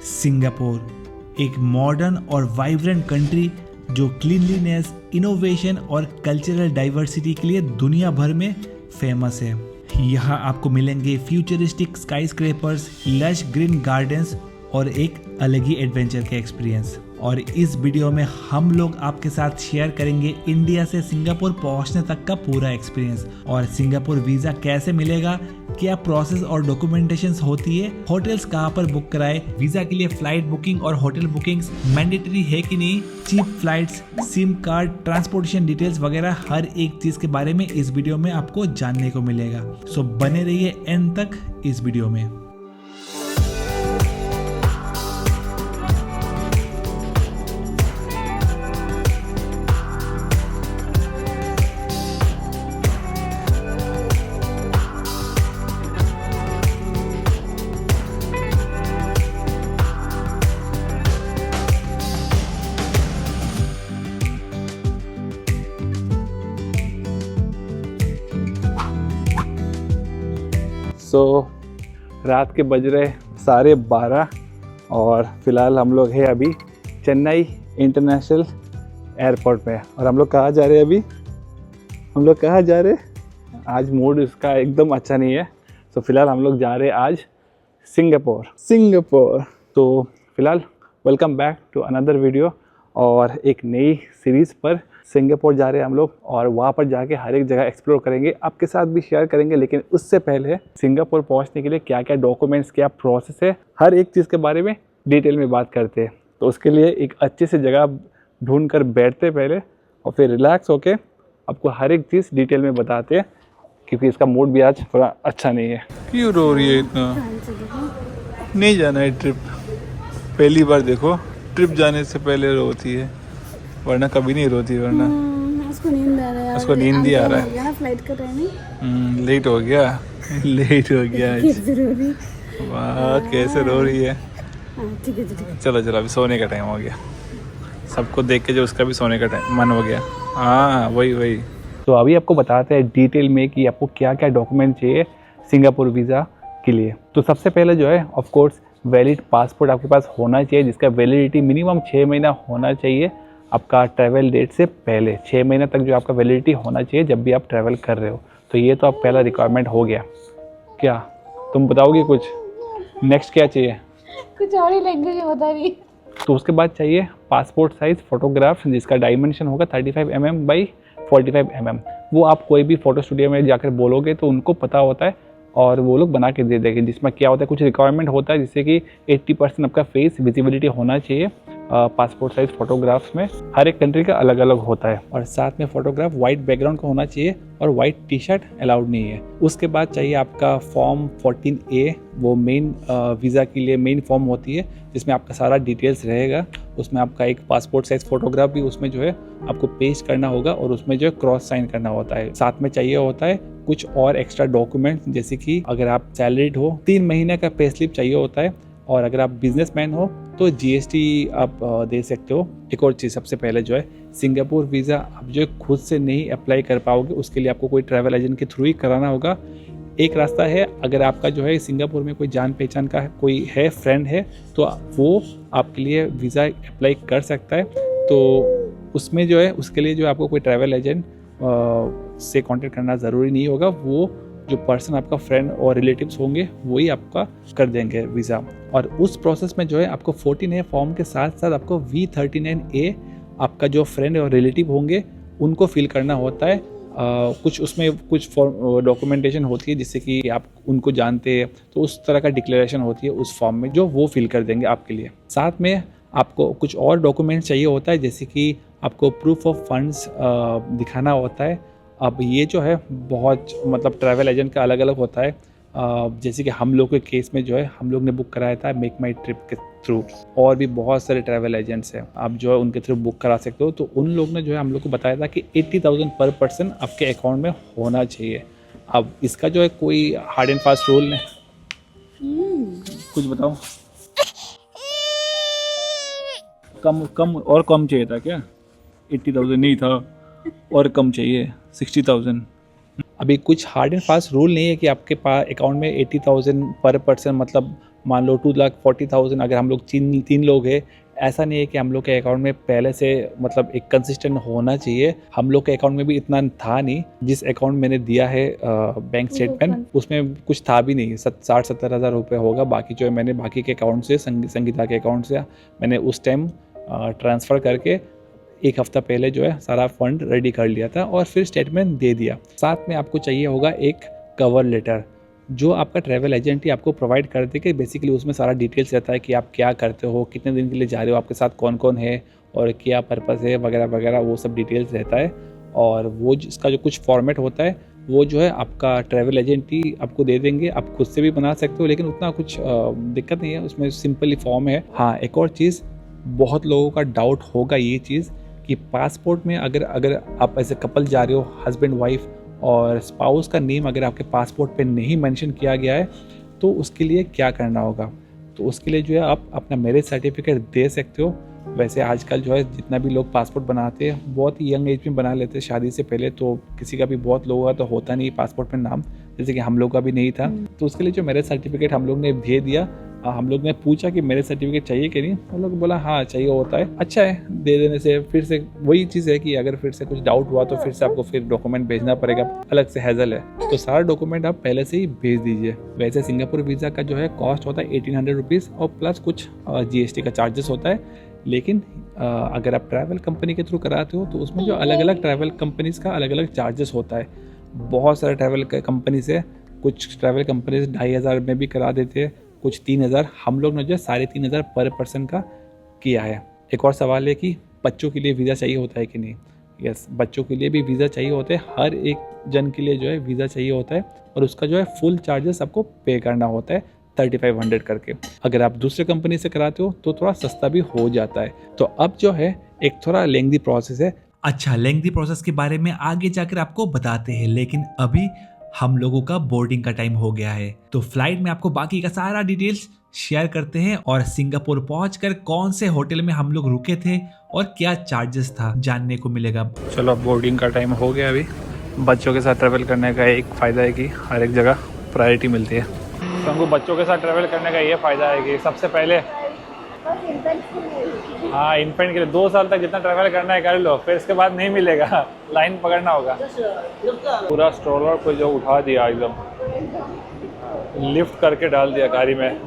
Singapore एक modern और vibrant country जो क्लीनलीनेस, इनोवेशन और कल्चरल डाइवर्सिटी के लिए दुनिया भर में फेमस है। यहाँ आपको मिलेंगे फ्यूचरिस्टिक स्काईस्क्रेपर्स, लश ग्रीन गार्डन्स और एक अलग ही एडवेंचर के एक्सपीरियंस। और इस वीडियो में हम लोग आपके साथ शेयर करेंगे इंडिया से सिंगापुर पहुंचने तक का पूरा एक्सपीरियंस और सिंगापुर वीज़ा कैसे मिलेगा, क्या प्रोसेस और डॉक्यूमेंटेशन होती है, होटल्स कहाँ पर बुक कराए, वीज़ा के लिए फ्लाइट बुकिंग और होटल बुकिंग्स मैंडेटरी है कि नहीं, cheap flights, sim card, transportation details वगैरह हर एक चीज़ के बारे में इस वीडियो में आपको जानने को मिलेगा। सो बने रहिए एंड तक इस वीडियो में। रात के बज रहे 12:30 और फिलहाल हम लोग हैं अभी चेन्नई इंटरनेशनल एयरपोर्ट में। और हम लोग कहाँ जा रहे हैं अभी? हम लोग कहाँ जा रहे हैं? आज मूड इसका एकदम अच्छा नहीं है। तो फिलहाल हम लोग जा रहे हैं आज सिंगापुर। तो फिलहाल welcome back to another video और एक नई सीरीज़ पर सिंगापुर जा रहे हैं हम लोग और वहाँ पर जाके हर एक जगह एक्सप्लोर करेंगे, आपके साथ भी शेयर करेंगे। लेकिन उससे पहले सिंगापुर पहुँचने के लिए क्या क्या डॉक्यूमेंट्स, क्या प्रोसेस है, हर एक चीज़ के बारे में डिटेल में बात करते हैं। तो उसके लिए एक अच्छी सी जगह ढूंढ कर बैठते पहले और फिर रिलैक्स होके आपको हर एक चीज़ डिटेल में बताते हैं, क्योंकि इसका मूड भी आज थोड़ा अच्छा नहीं है। क्यों रो रही है इतना? नहीं जाना है ट्रिप? पहली बार देखो ट्रिप जाने से पहले रोती है, वरना कभी नहीं रोती। वरना उसको नींद आ रहा है। उसको नींद ही आ रहा है। फ्लाइट का टाइम लेट हो गया लेट हो गया आज। जरूरी। वाह कैसे रो रही है। ठीक है। चलो चलो अभी सोने का टाइम हो गया। सबको देख के जो उसका भी सोने का टाइम मन हो गया। हाँ वही। तो अभी आपको बताते हैं डिटेल में कि आपको क्या क्या डॉक्यूमेंट चाहिए सिंगापुर वीज़ा के लिए। तो सबसे पहले जो है ऑफ कोर्स वैलिड पासपोर्ट आपके पास होना चाहिए, जिसका वैलिडिटी मिनिमम 6 महीना होना चाहिए। आपका ट्रैवल डेट से पहले 6 महीने तक जो आपका वैलिडिटी होना चाहिए जब भी आप ट्रैवल कर रहे हो। तो ये तो आप पहला रिक्वायरमेंट हो गया। क्या तुम बताओगे कुछ? नेक्स्ट क्या चाहिए? कुछ और ही लैंग्वेज बता रही। तो उसके बाद चाहिए पासपोर्ट साइज़ फ़ोटोग्राफ, जिसका डायमेंशन होगा 35 mm बाई 45 mm। वो आप कोई भी फ़ोटो स्टूडियो में जाकर बोलोगे तो उनको पता होता है और वो लोग बना के दे देंगे। जिसमें क्या होता है, कुछ रिक्वायरमेंट होता है, जिससे कि 80% आपका फेस विजिबिलिटी होना चाहिए पासपोर्ट साइज़ फ़ोटोग्राफ्स में। हर एक कंट्री का अलग अलग होता है। और साथ में फ़ोटोग्राफ वाइट बैकग्राउंड का होना चाहिए और वाइट टी-शर्ट अलाउड नहीं है। उसके बाद चाहिए आपका फॉर्म 14A, वो मेन वीज़ा के लिए मेन फॉर्म होती है, जिसमें आपका सारा डिटेल्स रहेगा। उसमें आपका एक पासपोर्ट साइज़ फ़ोटोग्राफ भी उसमें जो है आपको पेस्ट करना होगा और उसमें जो है क्रॉस साइन करना होता है। साथ में चाहिए होता है कुछ और एक्स्ट्रा डॉक्यूमेंट, जैसे कि अगर आप सैलरीड हो 3 महीने का पे स्लिप चाहिए होता है, और अगर आप बिजनेसमैन हो तो GST आप दे सकते हो। एक और चीज़, सबसे पहले जो है सिंगापुर वीज़ा आप जो खुद से नहीं अप्लाई कर पाओगे, उसके लिए आपको कोई ट्रैवल एजेंट के थ्रू ही कराना होगा। एक रास्ता है, अगर आपका जो है सिंगापुर में कोई जान पहचान का कोई है, फ्रेंड है, तो वो आपके लिए वीज़ा अप्लाई कर सकता है। तो उसमें जो है उसके लिए जो आपको कोई ट्रैवल एजेंट से कांटेक्ट करना ज़रूरी नहीं होगा। वो जो पर्सन आपका फ्रेंड और रिलेटिव्स होंगे वही आपका कर देंगे वीज़ा। और उस प्रोसेस में जो है आपको 14A फॉर्म के साथ साथ आपको V39A आपका जो फ्रेंड और रिलेटिव होंगे उनको फिल करना होता है। कुछ उसमें कुछ डॉक्यूमेंटेशन होती है, जिससे कि आप उनको जानते हैं, तो उस तरह का डिक्लेरेशन होती है उस फॉर्म में, जो वो फिल कर देंगे आपके लिए। साथ में आपको कुछ और डॉक्यूमेंट्स चाहिए होता है, जैसे कि आपको प्रूफ ऑफ फंड्स दिखाना होता है। अब ये जो है बहुत मतलब ट्रैवल एजेंट का अलग अलग होता है। जैसे कि हम लोग के केस में जो है हम लोग ने बुक कराया था मेक माई ट्रिप के थ्रू, और भी बहुत सारे ट्रैवल एजेंट्स हैं, आप जो है उनके थ्रू बुक करा सकते हो। तो उन लोग ने जो है हम लोग को बताया था कि 80,000 पर पर्सन आपके अकाउंट में होना चाहिए। अब इसका जो है कोई हार्ड एंड फास्ट रूल नहीं। कुछ बताओ, कम चाहिए था क्या? 80,000 नहीं था और कम चाहिए 60,000। अभी कुछ हार्ड एंड फास्ट रूल नहीं है कि आपके पास अकाउंट में 80,000 पर पर्सन मतलब मान लो 2,40,000 अगर हम लोग 3 लोग हैं, ऐसा नहीं है कि हम लोग के अकाउंट में पहले से मतलब एक कंसिस्टेंट होना चाहिए। हम लोग के अकाउंट में भी इतना था नहीं। जिस अकाउंट मैंने दिया है बैंक स्टेटमेंट, उसमें कुछ था भी नहीं, 60-70 हज़ार रुपये होगा। बाकी जो है मैंने बाकी के अकाउंट से संगीता के अकाउंट से मैंने उस टाइम ट्रांसफ़र करके 1 हफ़्ता पहले जो है सारा फंड रेडी कर लिया था और फिर स्टेटमेंट दे दिया। साथ में आपको चाहिए होगा एक कवर लेटर जो आपका ट्रैवल एजेंट ही आपको प्रोवाइड कर दे कि बेसिकली उसमें सारा डिटेल्स रहता है कि आप क्या करते हो, कितने दिन के लिए जा रहे हो, आपके साथ कौन कौन है और क्या पर्पज़ है वगैरह वगैरह, वो सब डिटेल्स रहता है। और वो इसका जो कुछ फॉर्मेट होता है वो जो है आपका ट्रैवल एजेंट ही आपको दे देंगे। आप खुद से भी बना सकते हो, लेकिन उतना कुछ दिक्कत नहीं है, उसमें सिंपली फॉर्म है। हाँ, एक और चीज़, बहुत लोगों का डाउट होगा ये चीज़ कि पासपोर्ट में अगर आप ऐसे कपल जा रहे हो, हस्बैंड वाइफ, और स्पाउस का नेम अगर आपके पासपोर्ट पे नहीं मेंशन किया गया है तो उसके लिए क्या करना होगा। तो उसके लिए जो है आप अपना मैरिज सर्टिफिकेट दे सकते हो। वैसे आजकल जो है जितना भी लोग पासपोर्ट बनाते हैं बहुत ही यंग एज में बना लेते हैं शादी से पहले, तो किसी का भी बहुत लोगों का तो होता नहीं पासपोर्ट में नाम, जैसे कि हम लोग का भी नहीं था। तो उसके लिए जो मैरिज सर्टिफिकेट हम लोग ने दे दिया। हम लोग ने पूछा कि मैरिज सर्टिफिकेट चाहिए कि नहीं, हम लोग बोला हाँ चाहिए होता है। अच्छा है, दे देने से फिर से वही चीज़ है कि अगर फिर से कुछ डाउट हुआ तो फिर से आपको फिर डॉक्यूमेंट भेजना पड़ेगा, अलग से हैजल है। तो सारा डॉक्यूमेंट आप पहले से ही भेज दीजिए। वैसे सिंगापुर वीज़ा का जो है कॉस्ट होता है 1800 रुपीज़ और प्लस कुछ GST का चार्जेस होता है। लेकिन अगर आप ट्रैवल कंपनी के थ्रू कराते हो तो उसमें जो अलग अलग ट्रैवल कंपनीज़ का अलग अलग चार्जेस होता है। बहुत सारे ट्रैवल कंपनीज है, कुछ ट्रैवल कंपनीज 2500 में भी करा देते हैं, कुछ 3000। हम लोग ने जो 3,500 पर पर्सन का किया है। एक और सवाल है कि बच्चों के लिए वीज़ा चाहिए होता है कि नहीं। यस, बच्चों के लिए भी वीज़ा चाहिए होता है। हर एक जन के लिए जो है वीज़ा चाहिए होता है और उसका जो है फुल चार्जेस आपको पे करना होता है 3500 करके। अगर आप दूसरे कंपनी से कराते हो तो थोड़ा सस्ता भी हो जाता है। तो अब जो है एक थोड़ा लेंथी प्रोसेस है। अच्छा, लेंथी प्रोसेस के बारे में आगे जाकर आपको बताते हैं, लेकिन अभी हम लोगों का बोर्डिंग का टाइम हो गया है। तो फ्लाइट में आपको बाकी का सारा डिटेल्स शेयर करते हैं और सिंगापुर पहुंचकर कौन से होटल में हम लोग रुके थे और क्या चार्जेस था जानने को मिलेगा। चलो, बोर्डिंग का टाइम हो गया। अभी बच्चों के साथ ट्रैवल करने का एक फ़ायदा है कि हर एक जगह प्रायोरिटी मिलती है। तो हमको बच्चों के साथ ट्रैवल करने का ये फ़ायदा है कि सबसे पहले हाँ, इन्फेंट के लिए 2 साल तक जितना ट्रैवल करना है कर लो, फिर इसके बाद नहीं मिलेगा, लाइन पकड़ना होगा। पूरा स्ट्रोलर को जो उठा दिया, एकदम लिफ्ट करके डाल दिया गाड़ी में,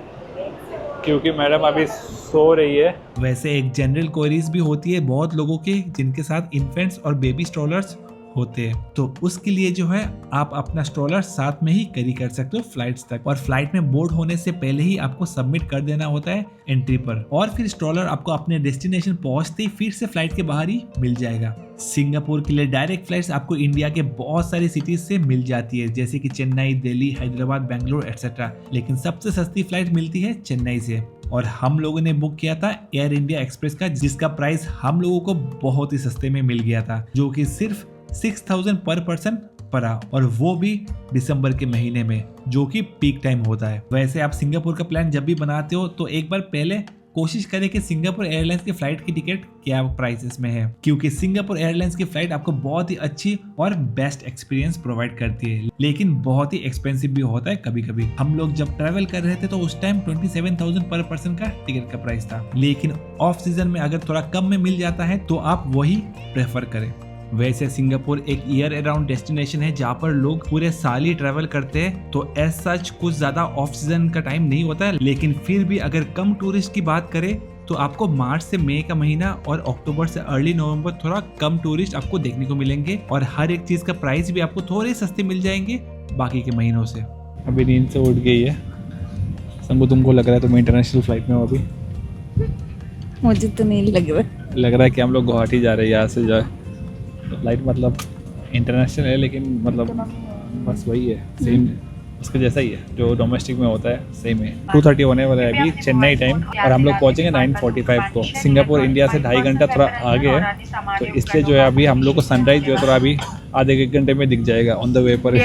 क्योंकि मैडम अभी सो रही है। वैसे एक जनरल क्वेरीज भी होती है बहुत लोगों के जिनके साथ इन्फेंट्स और बेबी स्ट्रोलर्स होते हैं, तो उसके लिए जो है आप अपना स्ट्रोलर साथ में ही कैरी कर सकते हो फ्लाइट्स तक। और फ्लाइट में बोर्ड होने से पहले ही आपको सबमिट कर देना होता है एंट्री पर, और फिर स्ट्रोलर आपको अपने डेस्टिनेशन पहुंचते ही फिर से फ्लाइट के बाहर ही मिल जाएगा। सिंगापुर के लिए डायरेक्ट फ्लाइट्स आपको इंडिया के बहुत सारी सिटीज से मिल जाती है, जैसे कि चेन्नई, दिल्ली, हैदराबाद, बेंगलोर एक्सेट्रा। लेकिन सबसे सस्ती फ्लाइट मिलती है चेन्नई से, और हम लोगों ने बुक किया था एयर इंडिया एक्सप्रेस का, जिसका प्राइस हम लोगों को बहुत ही सस्ते में मिल गया था, जो कि सिर्फ 6000 पर पर्सन पड़ा, और वो भी दिसंबर के महीने में, जो कि पीक टाइम होता है। वैसे आप सिंगापुर का प्लान जब भी बनाते हो तो एक बार पहले कोशिश करें कि सिंगापुर एयरलाइंस की फ्लाइट की टिकट क्या प्राइसेस में है, क्योंकि सिंगापुर एयरलाइंस की फ्लाइट आपको बहुत ही अच्छी और बेस्ट एक्सपीरियंस प्रोवाइड करती है, लेकिन बहुत ही एक्सपेंसिव भी होता है कभी कभी। हम लोग जब ट्रैवल कर रहे थे तो उस टाइम 27,000 पर पर्सन का टिकट का प्राइस था, लेकिन ऑफ सीजन में अगर थोड़ा कम में मिल जाता है तो आप वही प्रेफर करें। वैसे सिंगापुर एक ईयर अराउंड डेस्टिनेशन है जहाँ पर लोग पूरे साल ही ट्रैवल करते हैं, तो एज सच कुछ ज्यादा ऑफ सीजन का टाइम नहीं होता है, लेकिन फिर भी अगर कम टूरिस्ट की बात करें तो आपको मार्च से मई का महीना और अक्टूबर से अर्ली नवंबर थोड़ा कम टूरिस्ट आपको देखने को मिलेंगे, और हर एक चीज का प्राइस भी आपको थोड़े सस्ते मिल जाएंगे बाकी के महीनों से। अभी नींद से उठ गई है संगू, तुमको लग रहा है तुम इंटरनेशनल फ्लाइट में हो अभी? मुझे तो नहीं लग रहा है कि हम लोग गुवाहाटी जा रहे हैं यहाँ से। जो है फ्लाइट मतलब इंटरनेशनल है, लेकिन मतलब बस वही है, सेम उसका जैसा ही है जो डोमेस्टिक में होता है, सेम है। 2:30 होने वाला है अभी चेन्नई टाइम, और हम लोग पहुंचेंगे 9:45 को। सिंगापुर इंडिया से 2.5 घंटा थोड़ा आगे है, तो इसलिए जो है अभी हम लोग को सनराइज जो है थोड़ा अभी आधे एक घंटे में दिख जाएगा ऑन द वे पर।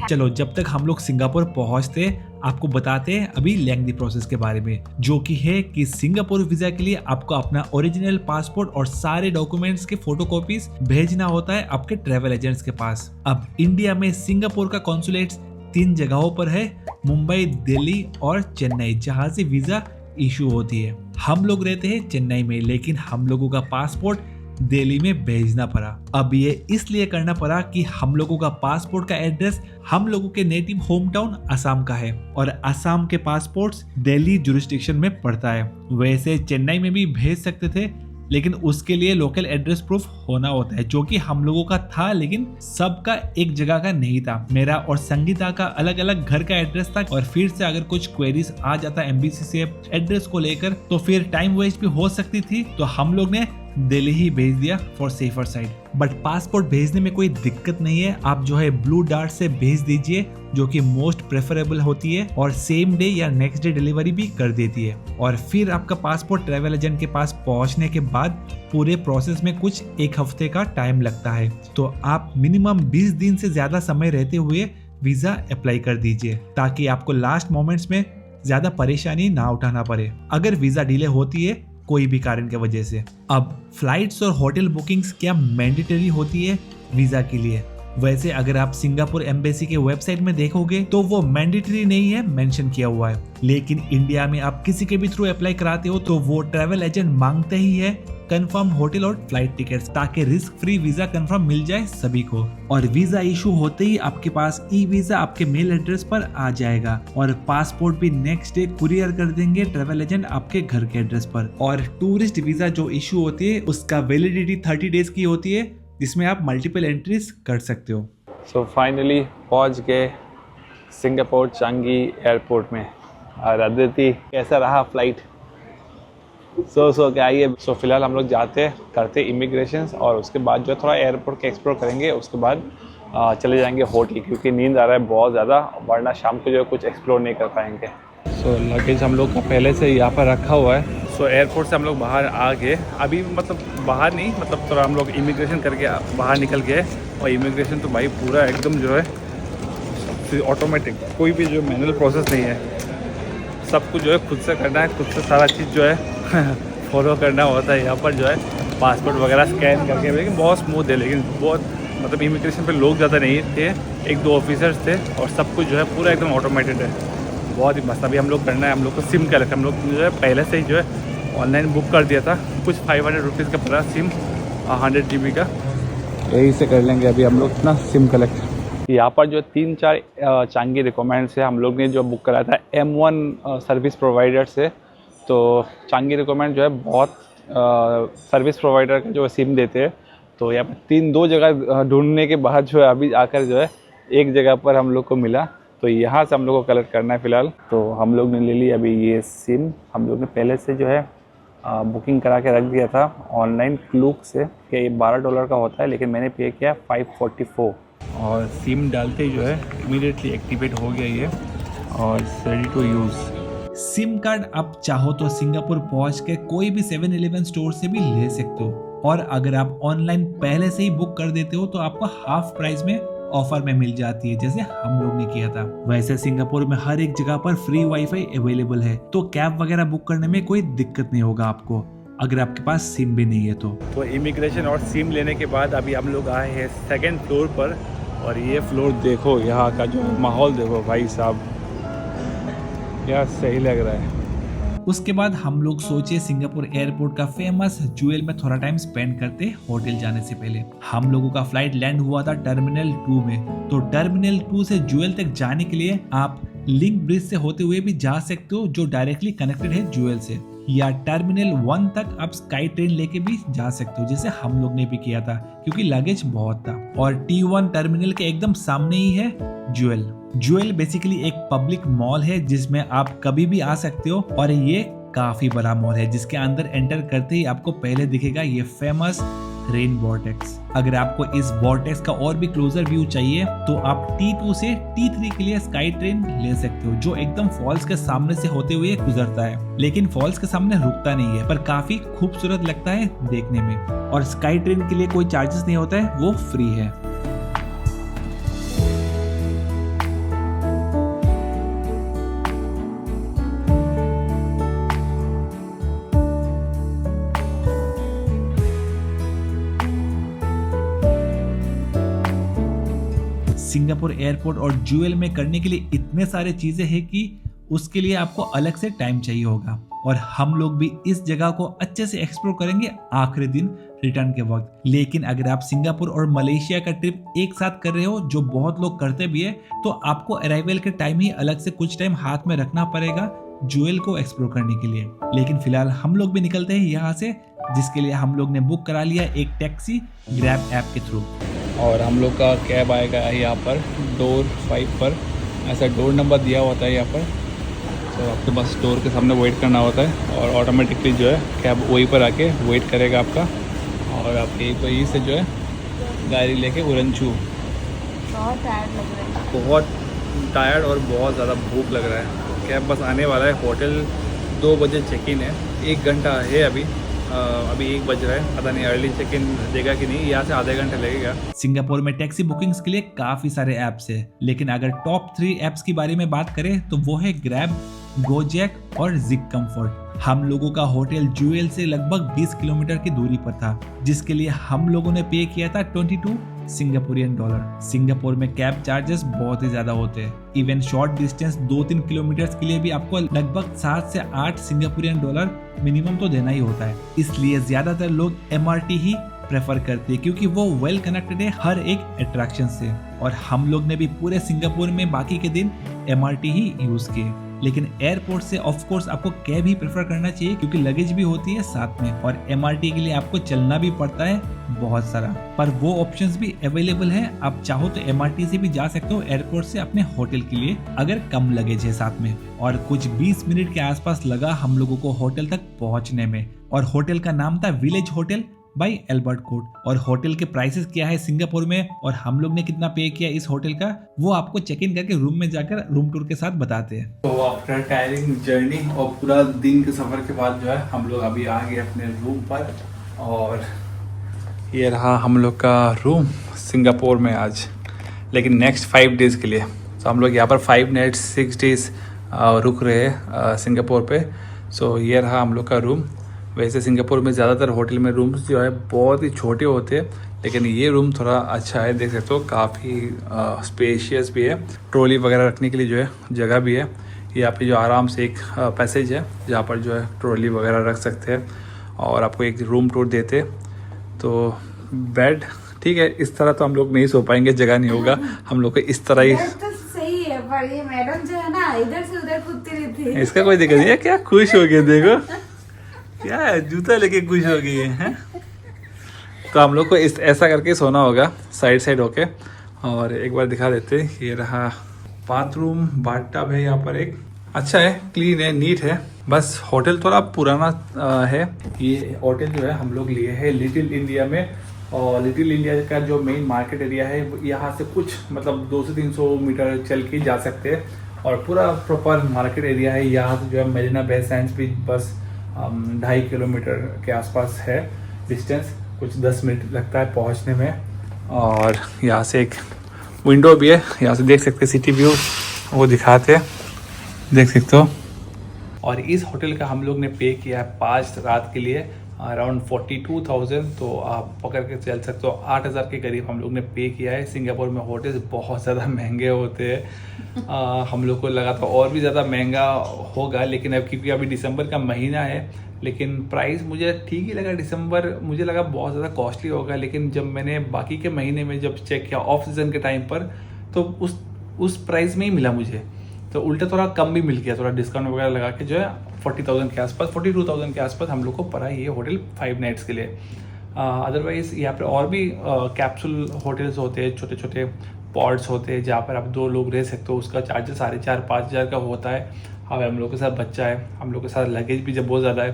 चलो, जब तक हम लोग सिंगापुर पहुंचते आपको बताते हैं अभी लेंथी प्रोसेस के बारे में, जो कि है कि सिंगापुर वीजा के लिए आपको अपना ओरिजिनल पासपोर्ट और सारे डॉक्यूमेंट्स के फोटोकॉपीज भेजना होता है आपके ट्रैवल एजेंट्स के पास। अब इंडिया में सिंगापुर का कॉन्सुलेट्स 3 जगहों पर है, मुंबई, दिल्ली और चेन्नई, जहां से वीजा इशू होती है। हम लोग रहते हैं चेन्नई में, लेकिन हम लोगों का पासपोर्ट दिल्ली में भेजना पड़ा। अब ये इसलिए करना पड़ा कि हम लोगों का पासपोर्ट का एड्रेस हम लोगों के नेटिव होम टाउन असम का है और असम के पासपोर्ट्स दिल्ली जुरिस्डिक्शन में पड़ता है। वैसे चेन्नई में भी भेज सकते थे, लेकिन उसके लिए लोकल एड्रेस प्रूफ होना होता है, जो कि हम लोगों का था, लेकिन सबका एक जगह का नहीं था। मेरा और संगीता का अलग अलग घर का एड्रेस था, और फिर से अगर कुछ क्वेरीज आ जाता एमबीसी से एड्रेस को लेकर तो फिर टाइम वेस्ट भी हो सकती थी, तो हम लोग ने दिल्ली ही भेज दिया for safer side. But passport भेजने में कोई दिक्कत नहीं है, आप जो है ब्लू डार्ट से भेज दीजिए, जो कि मोस्ट प्रेफरेबल होती है और सेम डे या नेक्स्ट डे डिलीवरी भी कर देती है। और फिर आपका पासपोर्ट ट्रैवल एजेंट के पास पहुंचने के बाद पूरे प्रोसेस में कुछ 1 हफ्ते का टाइम लगता है, तो आप मिनिमम 20 दिन से ज्यादा समय रहते हुए वीजा अप्लाई कर दीजिए, ताकि आपको लास्ट मोमेंट्स में ज्यादा परेशानी ना उठाना पड़े अगर वीजा डिले होती है कोई भी कारण की वजह से। अब फ्लाइट्स और होटल बुकिंग्स क्या मैंडेटरी होती है वीजा के लिए? वैसे अगर आप सिंगापुर एम्बेसी के वेबसाइट में देखोगे तो वो मैंडेटरी नहीं है मेंशन किया हुआ है, लेकिन इंडिया में आप किसी के भी थ्रू अप्लाई कराते हो तो वो ट्रैवल एजेंट मांगते ही है कंफर्म होटल और फ्लाइट टिकट्स, ताकि रिस्क फ्री वीजा कंफर्म मिल जाए सभी को। और वीजा इशू होते ही आपके पास ई वीजा आपके मेल एड्रेस पर आ जाएगा, और पासपोर्ट भी नेक्स्ट डे कुरियर कर देंगे ट्रैवल एजेंट आपके घर के एड्रेस पर। और टूरिस्ट वीजा जो इशू होती है उसका वैलिडिटी 30 डेज की होती है, जिसमें आप मल्टीपल एंट्रीज कर सकते हो। सो फाइनली पहुंच गए सिंगापुर चांगी एयरपोर्ट में। और अदिति, कैसा रहा फ्लाइट? क्या आइए। फिलहाल हम लोग जाते करते इमिग्रेशन, और उसके बाद जो थोड़ा एयरपोर्ट के एक्सप्लोर करेंगे, उसके बाद चले जाएंगे होटल, क्योंकि नींद आ रहा है बहुत ज़्यादा, वरना शाम को जो है कुछ एक्सप्लोर नहीं कर पाएंगे। लगेज हम लोग का पहले से यहाँ पर रखा हुआ है। एयरपोर्ट से हम लोग बाहर आ गए, अभी मतलब बाहर नहीं, मतलब थोड़ा हम लोग इमिग्रेशन करके बाहर निकल गए। और इमिग्रेशन तो भाई पूरा एकदम जो है ऑटोमेटिक, कोई भी जो मैनुअल प्रोसेस नहीं है, सब कुछ जो है खुद से करना है, खुद से सारा चीज़ जो है फॉलो करना होता है। यहाँ पर जो है पासपोर्ट वगैरह स्कैन करके, लेकिन बहुत स्मूथ है, लेकिन बहुत मतलब इमिग्रेशन पे लोग ज़्यादा नहीं थे, 1-2 ऑफिसर्स थे, और सब कुछ जो है पूरा एकदम ऑटोमेटेड है, बहुत ही मस्त। अभी हम लोग करना है, हम लोग को सिम कलेक्ट, हम लोग जो है पहले से ही जो है ऑनलाइन बुक कर दिया था, कुछ 500 रुपीज़ का पड़ा सिम 100 GB का, यही से कर लेंगे अभी हम लोग अपना सिम कलेक्ट। यहाँ पर जो 3-4 चांगी रिकमेंड से हम लोग ने जो बुक कराया था M1 सर्विस प्रोवाइडर से। तो चांगी रिकमेंड जो है बहुत सर्विस प्रोवाइडर का जो सिम देते हैं, तो यहाँ पर 2 जगह ढूंढने के बाद जो है अभी आकर जो है एक जगह पर हम लोग को मिला, तो यहाँ से हम लोग को कलेक्ट करना है फ़िलहाल। तो हम लोग ने ले ली अभी ये सिम, हम लोग ने पहले से जो है बुकिंग करा के रख दिया था ऑनलाइन क्लूक से, कि ये $12 का होता है, लेकिन मैंने पे किया 544, और सिम डालते ही जो है इमीडिएटली एक्टिवेट हो गया ये, और ready to use. Sim card आप चाहो तो सिंगापुर पहुंच के कोई भी 7-Eleven स्टोर से भी ले सकते हो, और अगर आप ऑनलाइन पहले से ही बुक कर देते हो तो आपको हाफ प्राइस में ऑफर में मिल जाती है, जैसे हम लोग ने किया था। वैसे सिंगापुर में हर एक जगह पर फ्री वाईफाई अवेलेबल है, तो कैब वगैरह बुक करने में कोई दिक्कत नहीं होगा आपको, अगर आपके पास सिम भी नहीं है तो इमिग्रेशन और सिम लेने के बाद अभी हम लोग आए हैं 2nd फ्लोर पर, और ये फ्लोर देखो, यहाँ का जो माहौल देखो भाई साहब, क्या सही लग रहा है। उसके बाद हम लोग सोचे सिंगापुर एयरपोर्ट का फेमस ज्वेल में थोड़ा टाइम स्पेंड करते होटल जाने से पहले। हम लोगों का फ्लाइट लैंड हुआ था टर्मिनल 2 में, तो टर्मिनल 2 से ज्वेल तक जाने के लिए आप लिंक ब्रिज से होते हुए भी जा सकते हो, जो डायरेक्टली कनेक्टेड है ज्वेल से, या टर्मिनल 1 तक आप स्काई ट्रेन लेके भी जा सकते हो, जैसे हम लोग ने भी किया था, क्योंकि लगेज बहुत था। और T1 टर्मिनल के एकदम सामने ही है ज्वेल। ज्वेल बेसिकली एक पब्लिक मॉल है जिसमें आप कभी भी आ सकते हो, और ये काफी बड़ा मॉल है, जिसके अंदर एंटर करते ही आपको पहले दिखेगा ये फेमस रेन वॉर्टेक्स। अगर आपको इस वॉर्टेक्स का और भी क्लोजर व्यू चाहिए तो आप T2 से T3 के लिए स्काई ट्रेन ले सकते हो, जो एकदम फॉल्स के सामने से होते हुए गुजरता है, लेकिन फॉल्स के सामने रुकता नहीं है, पर काफी खूबसूरत लगता है देखने में। और स्काई ट्रेन के लिए कोई चार्जेस नहीं होता है, वो फ्री है। सिंगापुर एयरपोर्ट और ज्यूएल में करने के लिए इतने सारे चीजें हैं कि उसके लिए आपको अलग से टाइम चाहिए होगा। और हम लोग भी इस जगह को अच्छे से एक्सप्लोर करेंगे आखिरी दिन रिटर्न के वक्त। लेकिन अगर आप सिंगापुर और मलेशिया का ट्रिप एक साथ कर रहे हो, जो बहुत लोग करते भी है, तो आपको अराइवल के टाइम ही अलग से कुछ टाइम हाथ में रखना पड़ेगा ज्यूएल को एक्सप्लोर करने के लिए। लेकिन फिलहाल हम लोग भी निकलते हैं यहाँ से, जिसके लिए हम लोग ने बुक करा लिया एक टैक्सी ग्रैब ऐप के थ्रू। और हम लोग का कैब आएगा यहाँ पर डोर 5 पर। ऐसा डोर नंबर दिया होता है यहाँ पर, तो आपके बस डोर के सामने वेट करना होता है और ऑटोमेटिकली जो है कैब वहीं पर आके वेट करेगा आपका। और आप यहीं से जो है गाड़ी लेके उरंचू। बहुत टायर्ड लग रहा है। बहुत टायर्ड और बहुत ज़्यादा भूख लग रहा है। कैब बस आने वाला है। होटल 2 बजे चेक इन है, 1 घंटा है अभी 1 बज रहा है। पता नहीं अर्ली चेक इन देगा कि नहीं, यहाँ से आधे घंटे लगेगा। सिंगापुर में टैक्सी बुकिंग्स के लिए काफी सारे ऐप्स है, लेकिन अगर टॉप 3 ऐप्स की बारे में बात करें तो वो है ग्रैब, गोजैक और जिग कंफर्ट। हम लोगों का होटल ज्यूएल से लगभग 20 किलोमीटर की दूरी पर था, जिसके लिए हम लोगों ने पे किया था 22 सिंगापुरियन डॉलर। सिंगापुर में कैब चार्जेस बहुत ही ज्यादा होते हैं। इवन शॉर्ट डिस्टेंस 2-3 किलोमीटर के लिए भी आपको लगभग 7 से 8 सिंगापुरियन डॉलर मिनिमम तो देना ही होता है। इसलिए ज्यादातर लोग MRT ही प्रेफर करते हैं, क्योंकि वो वेल कनेक्टेड है हर एक अट्रैक्शन से। और हम लोग ने भी पूरे सिंगापुर में बाकी के दिन MRT ही यूज किए। लेकिन एयरपोर्ट से ऑफ कोर्स आपको कैब ही प्रेफर करना चाहिए, क्योंकि लगेज भी होती है साथ में, और MRT के लिए आपको चलना भी पड़ता है बहुत सारा। पर वो ऑप्शंस भी अवेलेबल है, आप चाहो तो MRT से भी जा सकते हो एयरपोर्ट से अपने होटल के लिए, अगर कम लगेज है साथ में। और कुछ 20 मिनट के आसपास लगा हम लोगों को होटल तक पहुंचने में। और होटल का नाम था Village Hotel by Albert Court. और होटल के प्राइसेस क्या है सिंगापुर में और हम लोग ने कितना पे किया इस होटल का, वो आपको चेक इन करके रूम में जाकर रूम टूर के साथ बताते हैं। तो आफ्टर टायरिंग जर्नी और पूरा दिन के सफ़र के बाद जो है हम लोग अभी आ गए अपने रूम पर। और ये रहा हम लोग का रूम सिंगापुर में आज, लेकिन नेक्स्ट 5 डेज़ के लिए। तो हम लोग यहाँ पर 5 नाइट्स 6 डेज़ रुक रहे हैं सिंगापुर पे। सो ये रहा हम लोग का रूम। वैसे सिंगापुर में ज़्यादातर होटल में रूम्स जो है बहुत ही छोटे होते हैं, लेकिन ये रूम थोड़ा अच्छा है, देख सकते हो काफ़ी स्पेशियस भी है। ट्रॉली वगैरह रखने के लिए जो है जगह भी है। यहाँ पे जो आराम से एक पैसेज है जहाँ पर जो है ट्रॉली वगैरह रख सकते हैं। और आपको एक रूम टूर देते। तो बेड ठीक है, इस तरह तो हम लोग नहीं सो पाएंगे, जगह नहीं होगा। हम लोग को इस तरह ही तो सही है, पर ये मैडम जो है ना इधर से उधर कूदती रहती है। इसका कोई दिक्कत नहीं है। क्या खुश हो गए, देखो क्या है, जूता लेके खुश हो गई है। तो हम लोग को इस ऐसा करके सोना होगा, साइड साइड होके। और एक बार दिखा देते, ये रहा बाथरूम, बाथटब है यहाँ पर एक। अच्छा है, क्लीन है, नीट है। बस होटल थोड़ा पुराना है। ये होटल जो है हम लोग लिए है लिटिल इंडिया में। और लिटिल इंडिया का जो मेन मार्केट एरिया है यहाँ से कुछ मतलब 200 से 300 मीटर चल के जा सकते हैं। और पूरा प्रॉपर मार्केट एरिया है। यहाँ से जो है मरीना बे सैंड्स भी बस 2.5 किलोमीटर के आसपास है डिस्टेंस, कुछ 10 मिनट लगता है पहुंचने में। और यहाँ से एक विंडो भी है, यहाँ से देख सकते सिटी व्यू, वो दिखाते हैं, देख सकते हो। और इस होटल का हम लोग ने पे किया है 5 रात के लिए अराउंड 42,000। तो आप पकड़ के चल सकते हो 8,000 के करीब हम लोग ने पे किया है। सिंगापुर में होटल्स बहुत ज़्यादा महंगे होते हैं। हम लोग को लगा था और भी ज़्यादा महंगा होगा, लेकिन अब क्योंकि अभी दिसंबर का महीना है, लेकिन प्राइस मुझे ठीक ही लगा। दिसंबर मुझे लगा बहुत ज़्यादा कॉस्टली होगा, लेकिन जब मैंने बाकी के महीने में जब चेक किया ऑफ सीज़न के टाइम पर, तो उस प्राइस में ही मिला मुझे। तो उल्टा थोड़ा कम भी मिल गया, थोड़ा डिस्काउंट वगैरह लगा के जो है 40,000 के आसपास, 42,000 के आसपास हम लोग को पड़ा ये होटल 5 नाइट्स के लिए। अदरवाइज़ यहाँ पर और भी कैप्सूल होटल्स होते हैं, छोटे छोटे पॉड्स होते हैं जहाँ पर आप 2 लोग रह सकते हो। उसका चार्जेस 4,500-5,000 का होता है। अब हम लोग के साथ बच्चा है, हम लोग के साथ लगेज भी जब बहुत ज़्यादा है,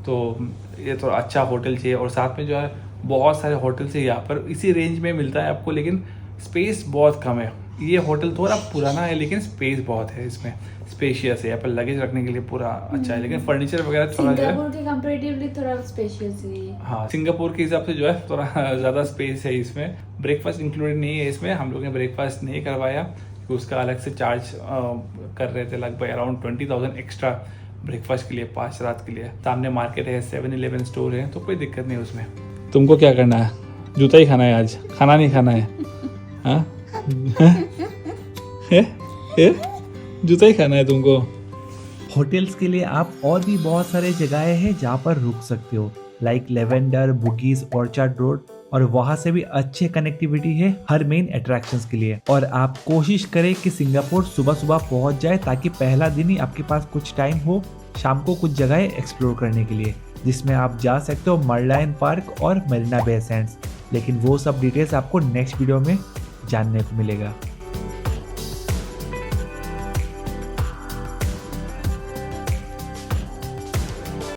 तो ये थोड़ा अच्छा होटल चाहिए। और साथ में जो है बहुत सारे होटल्स है यहाँ पर इसी रेंज में मिलता है आपको, लेकिन स्पेस बहुत कम है। ये होटल थोड़ा पुराना है, लेकिन स्पेस बहुत है इसमें, स्पेशियस है। यहाँ पर लगेज रखने के लिए पूरा अच्छा है, लेकिन फर्नीचर वगैरह थोड़ा जो है सिंगापुर के कंपैरेटिवली थोड़ा स्पेशियस है। हाँ, सिंगापुर के हिसाब से जो है थोड़ा ज़्यादा स्पेस है इसमें। ब्रेकफास्ट इंक्लूडेड नहीं है इसमें, हम लोग ने ब्रेकफास्ट नहीं करवाया, उसका अलग से चार्ज कर रहे थे, लगभग अराउंड 20,000 एक्स्ट्रा ब्रेकफास्ट के लिए 5 रात के लिए। सामने मार्केट है, 7-Eleven स्टोर है, तो कोई दिक्कत नहीं उसमें। तुमको क्या करना है? जूता ही खाना है आज, खाना नहीं खाना है? हाँ जूता ही खाना है तुमको? होटल्स के लिए आप और भी बहुत सारे जगहें हैं जहाँ पर रुक सकते हो, लाइक लेवेंडर, बुगीज, ऑर्चर्ड रोड, और वहाँ से भी अच्छे कनेक्टिविटी है हर मेन अट्रैक्शंस के लिए। और आप कोशिश करें कि सिंगापुर सुबह सुबह पहुँच जाए ताकि पहला दिन ही आपके पास कुछ टाइम हो शाम को कुछ जगहें एक्सप्लोर करने के लिए, जिसमें आप जा सकते हो मर्लायन पार्क और मरीना बे सैंड्स। लेकिन वो सब डिटेल्स आपको नेक्स्ट वीडियो में जानने को मिलेगा।